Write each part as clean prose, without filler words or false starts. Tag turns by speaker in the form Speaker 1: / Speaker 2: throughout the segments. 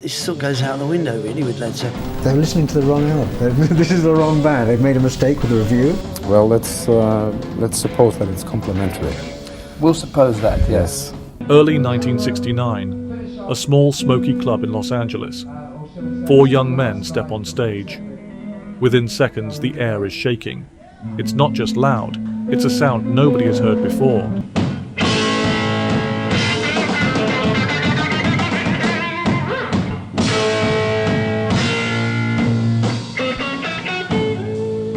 Speaker 1: it sort of goes out the window really with Led Zeppelin.
Speaker 2: They're listening to the wrong album. This is the wrong band. They've made a mistake with the review.
Speaker 3: Well, let's suppose that it's complimentary.
Speaker 4: We'll suppose that, yes.
Speaker 5: Early 1969, a small smoky club in Los Angeles. 4 young men step on stage. Within seconds, the air is shaking. It's not just loud, it's a sound nobody has heard before.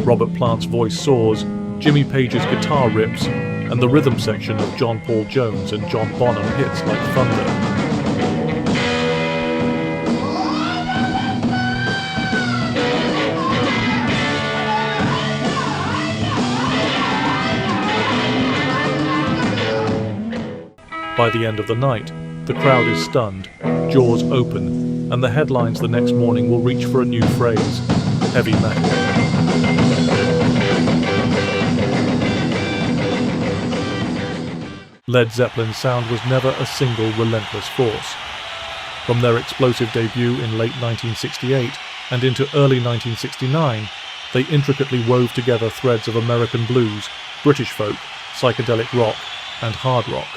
Speaker 5: Robert Plant's voice soars, Jimmy Page's guitar rips, and the rhythm section of John Paul Jones and John Bonham hits like thunder. By the end of the night, the crowd is stunned, jaws open, and the headlines the next morning will reach for a new phrase: heavy metal. Led Zeppelin's sound was never a single relentless force. From their explosive debut in late 1968 and into early 1969, they intricately wove together threads of American blues, British folk, psychedelic rock, and hard rock.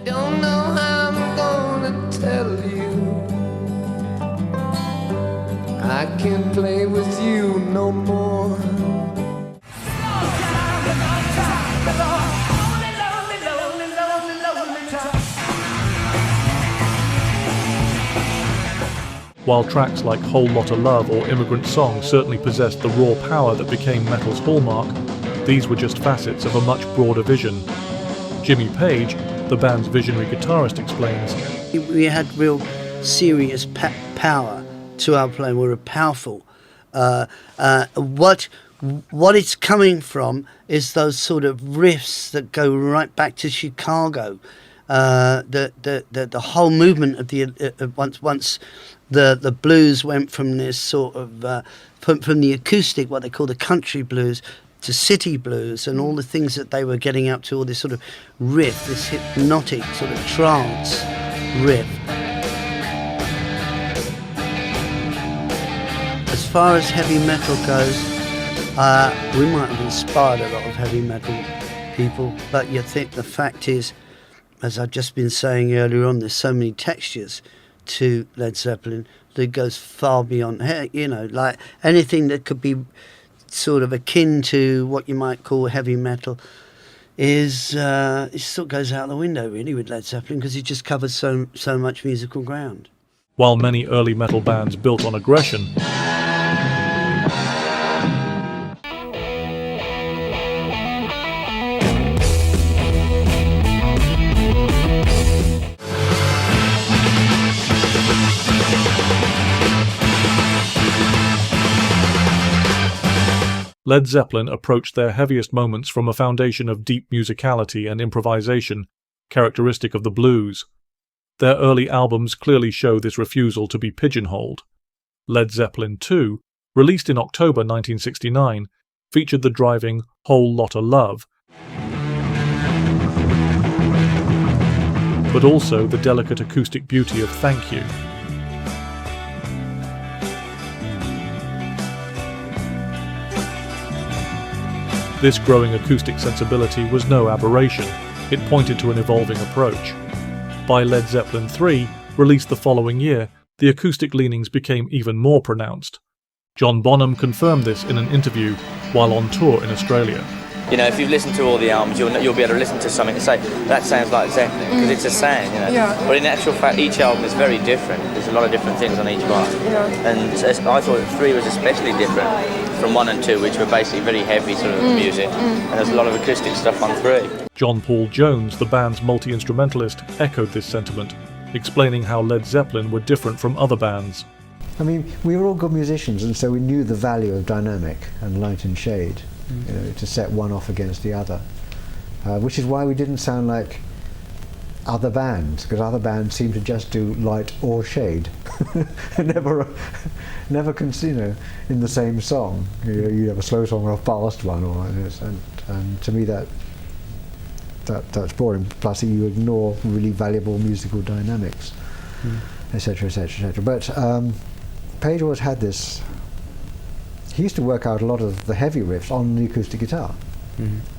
Speaker 6: Don't know how I'm gonna tell you. I can't play with you no more.
Speaker 5: While tracks like Whole Lotta Love or Immigrant Song certainly possessed the raw power that became metal's hallmark, these were just facets of a much broader vision. Jimmy Page, the band's visionary guitarist, explains,
Speaker 1: We had real serious power to our playing. We were powerful. What it's coming from is those sort of riffs that go right back to Chicago. The whole movement of the once the blues went from this sort of from the acoustic, what they call the country blues, to city blues, and all the things that they were getting up to, all this sort of riff, this hypnotic sort of trance riff. As far as heavy metal goes, we might have inspired a lot of heavy metal people, but you think the fact is, as I've just been saying earlier on, there's so many textures to Led Zeppelin that goes far beyond, like anything that could be sort of akin to what you might call heavy metal is it sort of goes out the window really with Led Zeppelin, because it just covers so much musical ground.
Speaker 5: while many early metal bands built on aggression, Led Zeppelin approached their heaviest moments from a foundation of deep musicality and improvisation, characteristic of the blues. Their early albums clearly show this refusal to be pigeonholed. Led Zeppelin II, released in October 1969, featured the driving Whole Lotta Love, but also the delicate acoustic beauty of Thank You. This growing acoustic sensibility was no aberration, it pointed to an evolving approach. By Led Zeppelin III, released the following year, the acoustic leanings became even more pronounced. John Bonham confirmed this in an interview while on tour in Australia.
Speaker 7: You know, if you've listened to all the albums, you'll be able to listen to something and say, that sounds like Zeppelin, because it's a sound, you know.
Speaker 8: Yeah.
Speaker 7: But in actual fact, each album is very different. There's a lot of different things on each one.
Speaker 8: Yeah.
Speaker 7: And I thought 3 was especially different from 1 and 2, which were basically very heavy sort of music. And there's a lot of acoustic stuff on 3.
Speaker 5: John Paul Jones, the band's multi-instrumentalist, echoed this sentiment, explaining how Led Zeppelin were different from other bands.
Speaker 2: I mean, we were all good musicians, and so we knew the value of dynamic and light and shade, you know, to set one off against the other, which is why we didn't sound like other bands, because other bands seem to just do light or shade, never in the same song. You have a slow song or a fast one, or like this, and to me that's boring. Plus, you ignore really valuable musical dynamics, etc., etc., etc. But Page always had this. He used to work out a lot of the heavy riffs on the acoustic guitar,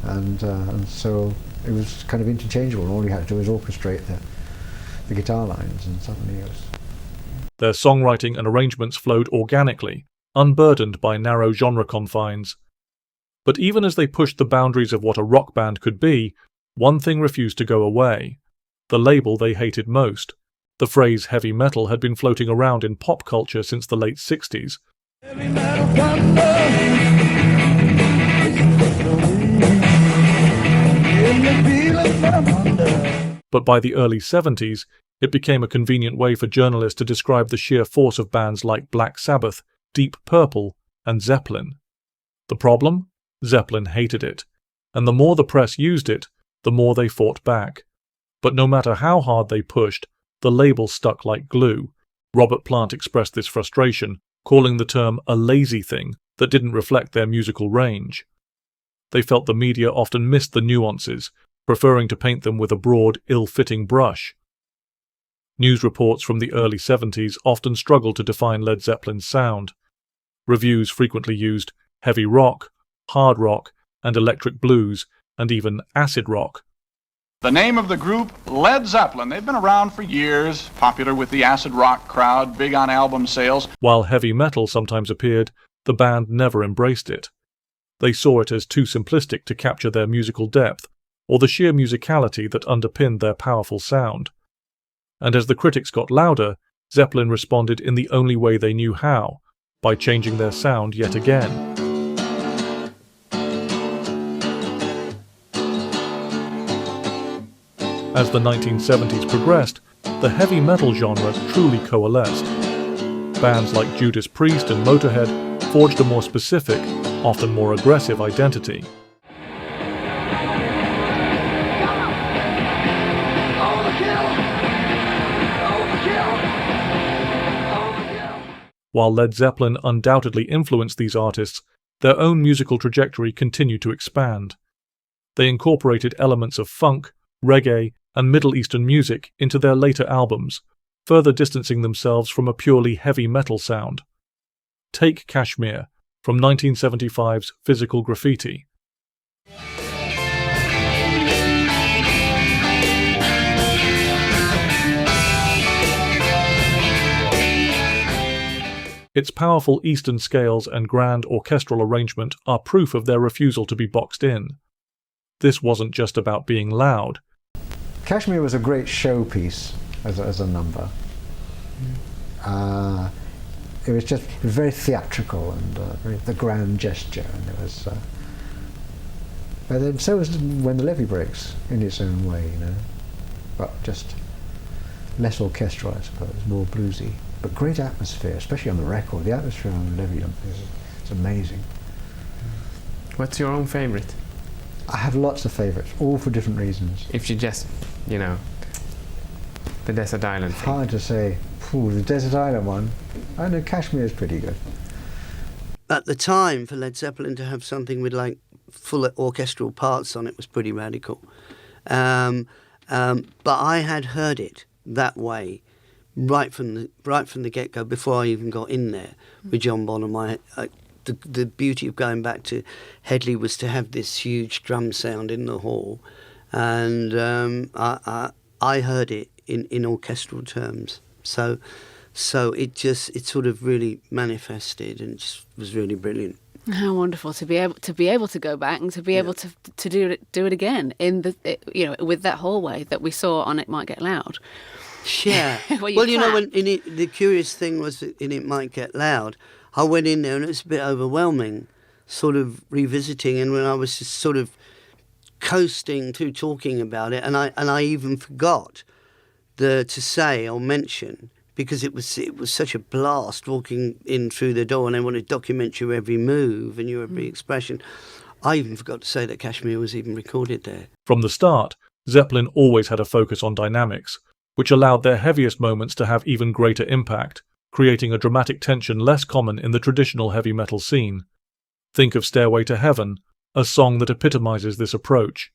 Speaker 2: and so it was kind of interchangeable. And all you had to do was orchestrate the guitar lines, and suddenly it was.
Speaker 5: Their songwriting and arrangements flowed organically, unburdened by narrow genre confines. But even as they pushed the boundaries of what a rock band could be, one thing refused to go away: the label they hated most. The phrase heavy metal had been floating around in pop culture since the late 60s. But by the early 70s, it became a convenient way for journalists to describe the sheer force of bands like Black Sabbath, Deep Purple, and Zeppelin. The problem? Zeppelin hated it, and the more the press used it, the more they fought back. But no matter how hard they pushed, the label stuck like glue. Robert Plant expressed this frustration, calling the term a lazy thing that didn't reflect their musical range. They felt the media often missed the nuances, preferring to paint them with a broad, ill-fitting brush. News reports from the early 70s often struggled to define Led Zeppelin's sound. Reviews frequently used heavy rock, hard rock, and electric blues, and even acid rock.
Speaker 8: The name of the group, Led Zeppelin. They've been around for years, popular with the acid rock crowd, big on album sales.
Speaker 5: While heavy metal sometimes appeared, the band never embraced it. They saw it as too simplistic to capture their musical depth, or the sheer musicality that underpinned their powerful sound. And as the critics got louder, Zeppelin responded in the only way they knew how, by changing their sound yet again. As the 1970s progressed, the heavy metal genre truly coalesced. Bands like Judas Priest and Motorhead forged a more specific, often more aggressive identity. While Led Zeppelin undoubtedly influenced these artists, their own musical trajectory continued to expand. They incorporated elements of funk, reggae, and Middle Eastern music into their later albums, further distancing themselves from a purely heavy metal sound. Take Kashmir, from 1975's Physical Graffiti. Its powerful Eastern scales and grand orchestral arrangement are proof of their refusal to be boxed in. This wasn't just about being loud.
Speaker 2: Kashmir was a great showpiece as a number. It was very theatrical and the grand gesture, and it was. But then so was When the Levee Breaks in its own way, but just less orchestral, I suppose, more bluesy, but great atmosphere, especially on the record. The atmosphere on the Levee is amazing.
Speaker 9: What's your own favourite?
Speaker 2: I have lots of favourites, all for different reasons.
Speaker 9: If you just, the Desert Island thing.
Speaker 2: Hard to say. The Desert Island one. I know Kashmir is pretty good.
Speaker 1: At the time, for Led Zeppelin to have something with like full orchestral parts on it was pretty radical. But I had heard it that way right from the get-go, before I even got in there with John Bonham. The beauty of going back to Headley was to have this huge drum sound in the hall, and I heard it in orchestral terms. So it sort of really manifested and just was really brilliant.
Speaker 10: How wonderful to be able to go back and to be able to do it again in with that hallway that we saw on It Might Get Loud.
Speaker 1: Yeah. Well, when the curious thing was that in It Might Get Loud, I went in there and it was a bit overwhelming, sort of revisiting, and when I was just sort of coasting to talking about it, and I even forgot to say or mention, because it was such a blast walking in through the door, and they wanted to document your every move and your every expression. I even forgot to say that Kashmir was even recorded there.
Speaker 5: From the start, Zeppelin always had a focus on dynamics, which allowed their heaviest moments to have even greater impact, creating a dramatic tension less common in the traditional heavy metal scene. Think of Stairway to Heaven, a song that epitomizes this approach.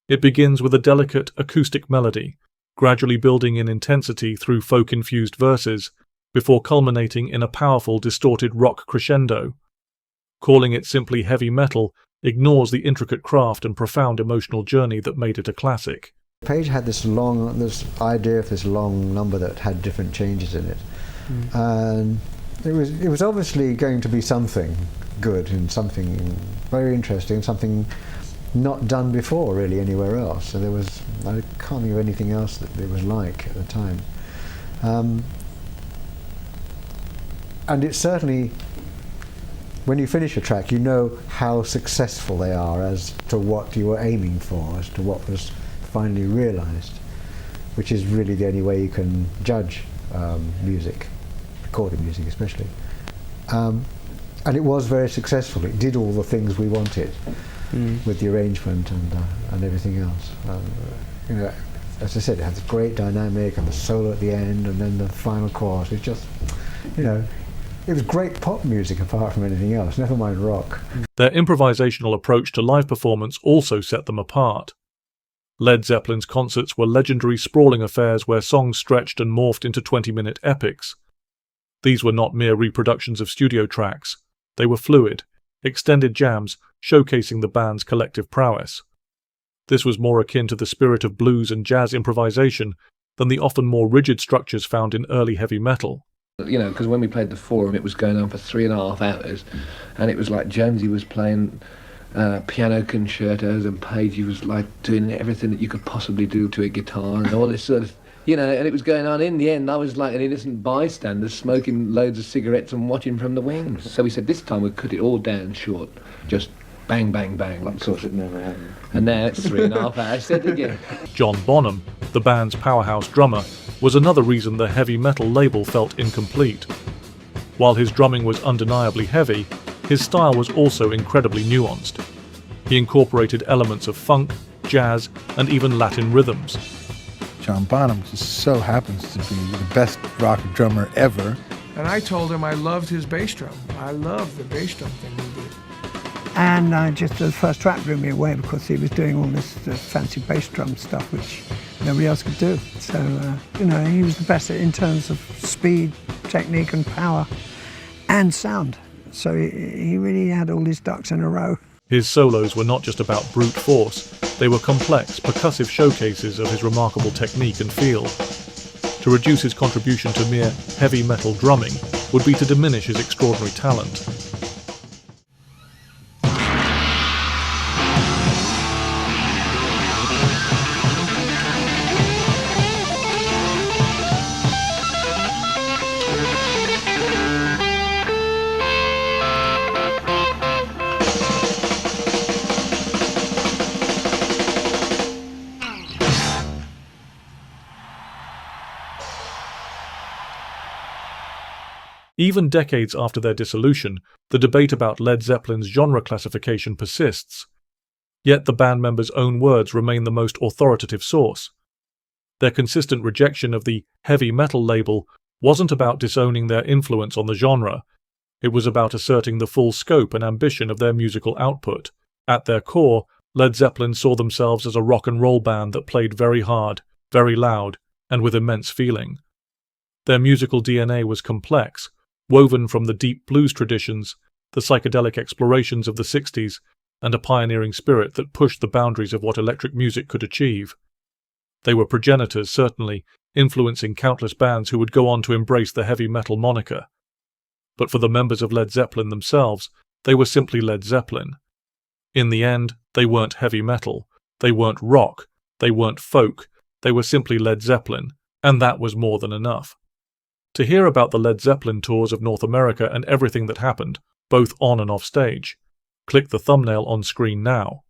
Speaker 5: It begins with a delicate acoustic melody, gradually building in intensity through folk-infused verses, before culminating in a powerful, distorted rock crescendo. Calling it simply heavy metal ignores the intricate craft and profound emotional journey that made it a classic.
Speaker 2: Page had this idea of this long number that had different changes in it, and it was obviously going to be something good and something very interesting, something not done before really anywhere else. So I can't think of anything else that it was like at the time, and it's certainly, when you finish a track, you know how successful they are as to what you were aiming for, as to what was finally realised, which is really the only way you can judge music, recorded music especially. And it was very successful. It did all the things we wanted with the arrangement and everything else. You know, as I said, it had this great dynamic and the solo at the end and then the final chorus. It's just, you know, it was great pop music apart from anything else, never mind rock.
Speaker 5: Their improvisational approach to live performance also set them apart. Led Zeppelin's concerts were legendary sprawling affairs where songs stretched and morphed into 20-minute epics. These were not mere reproductions of studio tracks. They were fluid, extended jams showcasing the band's collective prowess. This was more akin to the spirit of blues and jazz improvisation than the often more rigid structures found in early heavy metal.
Speaker 4: You know, because when we played the Forum, it was going on for 3.5 hours, and it was like Jonesy was playing piano concertos, and Pagey was like doing everything that you could possibly do to a guitar, and all this sort of, you know, and it was going on. In the end, I was like an innocent bystander smoking loads of cigarettes and watching from the wings. So we said, this time we'll cut it all down short, just bang, bang, bang. Like, of course it never happened. And now it's 3.5 hours, said again.
Speaker 5: John Bonham, the band's powerhouse drummer, was another reason the heavy metal label felt incomplete. While his drumming was undeniably heavy, his style was also incredibly nuanced. He incorporated elements of funk, jazz, and even Latin rhythms.
Speaker 11: John Bonham just so happens to be the best rock drummer ever.
Speaker 12: And I told him I loved his bass drum. I loved the bass drum thing he did.
Speaker 13: And just the first track blew me away because he was doing all this fancy bass drum stuff which nobody else could do. So, you know, he was the best in terms of speed, technique and power and sound. So he really had all his ducks in a row.
Speaker 5: His solos were not just about brute force, they were complex, percussive showcases of his remarkable technique and feel. To reduce his contribution to mere heavy metal drumming would be to diminish his extraordinary talent. Even decades after their dissolution, the debate about Led Zeppelin's genre classification persists. Yet the band members' own words remain the most authoritative source. Their consistent rejection of the heavy metal label wasn't about disowning their influence on the genre. It was about asserting the full scope and ambition of their musical output. At their core, Led Zeppelin saw themselves as a rock and roll band that played very hard, very loud, and with immense feeling. Their musical DNA was complex, woven from the deep blues traditions, the psychedelic explorations of the 60s, and a pioneering spirit that pushed the boundaries of what electric music could achieve. They were progenitors, certainly, influencing countless bands who would go on to embrace the heavy metal moniker. But for the members of Led Zeppelin themselves, they were simply Led Zeppelin. In the end, they weren't heavy metal, they weren't rock, they weren't folk, they were simply Led Zeppelin, and that was more than enough. To hear about the Led Zeppelin tours of North America and everything that happened, both on and off stage, click the thumbnail on screen now.